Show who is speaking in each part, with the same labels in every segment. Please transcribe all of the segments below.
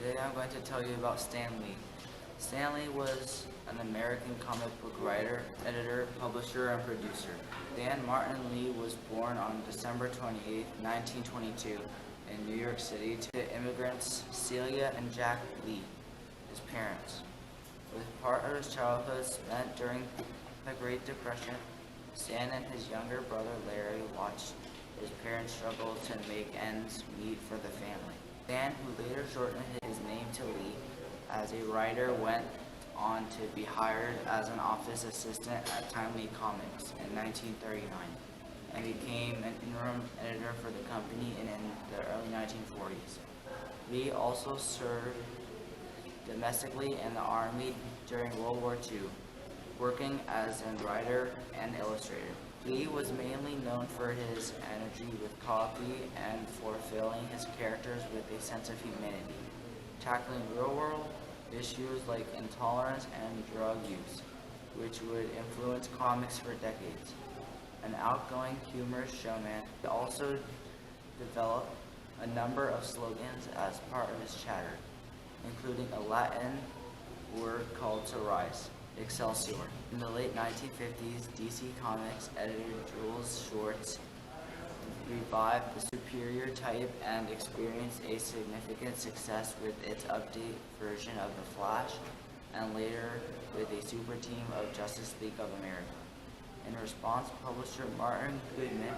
Speaker 1: Today I'm going to tell you about Stan Lee. Stan Lee was an American comic book writer, editor, publisher, and producer. Dan Martin Lee was born on December 28, 1922 in New York City to immigrants Celia and Jack Lee, his parents. With part of his childhood spent during the Great Depression, Stan and his younger brother Larry watched his parents struggle to make ends meet for the family. Stan, who later shortened his name to Lee, as a writer went on to be hired as an office assistant at Timely Comics in 1939 and became an interim editor for the company in the early 1940s. Lee also served domestically in the Army during World War II, working as a writer and illustrator. Lee was mainly known for his energy with copy and for filling his characters with a sense of humanity, tackling real-world issues like intolerance and drug use, which would influence comics for decades. An outgoing, humorous showman, he also developed a number of slogans as part of his chatter, including a Latin word called to rise, Excelsior. In the late 1950s, DC Comics editor Jules Schwartz revived the superior type and experienced a significant success with its update version of The Flash, and later with a super team of Justice League of America. In response, publisher Martin Goodman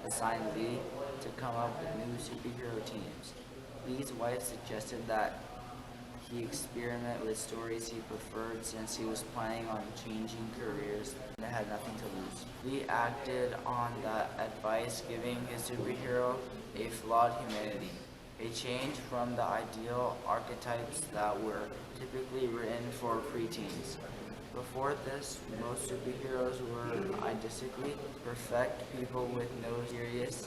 Speaker 1: assigned Lee to come up with new superhero teams. Lee's wife suggested that he experiment with stories he preferred since he was planning on changing careers and had nothing to lose. Lee acted on that advice, giving his superhero a flawed humanity, a change from the ideal archetypes that were typically written for preteens. Before this, most superheroes were idealistically perfect people with no serious,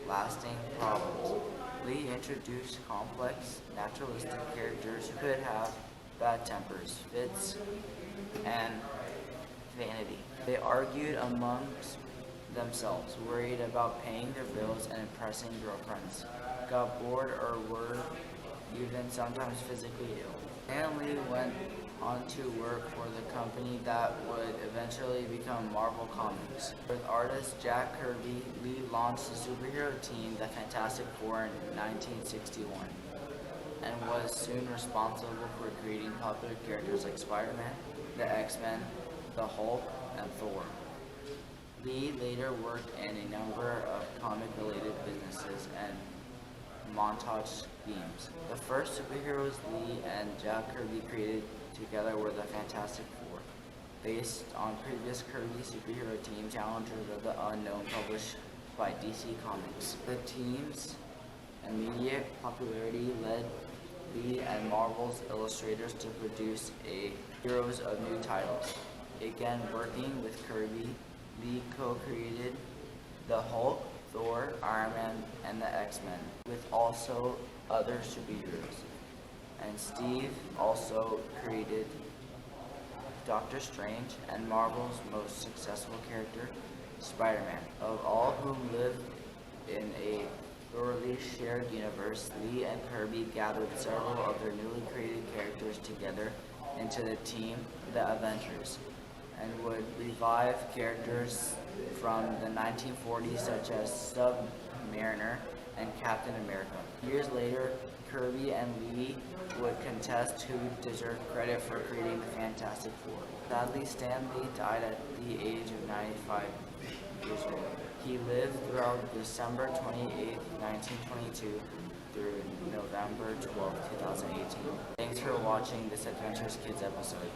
Speaker 1: lasting problems. Lee introduced complex, naturalistic characters who could have bad tempers, fits, and vanity. They argued amongst themselves, worried about paying their bills and impressing girlfriends, got bored or were even sometimes physically ill. Stan Lee went on to work for the company that would eventually become Marvel Comics. With artist Jack Kirby, Lee launched the superhero team, the Fantastic Four, in 1961, and was soon responsible for creating popular characters like Spider-Man, the X-Men, the Hulk, and Thor. Lee later worked in a number of comic-related businesses and montage themes. The first superheroes Lee and Jack Kirby created together were the Fantastic Four, based on previous Kirby superhero team Challengers of the Unknown published by DC Comics. The team's immediate popularity led Lee and Marvel's illustrators to produce a Heroes of New titles. Again, working with Kirby, Lee co-created the Hulk, Thor, Iron Man, and the X-Men, with also other superheroes. And Steve also created Doctor Strange and Marvel's most successful character, Spider-Man. Of all whom lived in a thoroughly shared universe, Lee and Kirby gathered several of their newly created characters together into the team, the Adventurous, and would revive characters from the 1940s such as Submariner and Captain America. Years later, Kirby and Lee would contest who deserved credit for creating the Fantastic Four. Sadly, Stan Lee died at the age of 95 years old. He lived throughout December 28, 1922 through November 12, 2018. Thanks for watching this Adventurous Kids episode.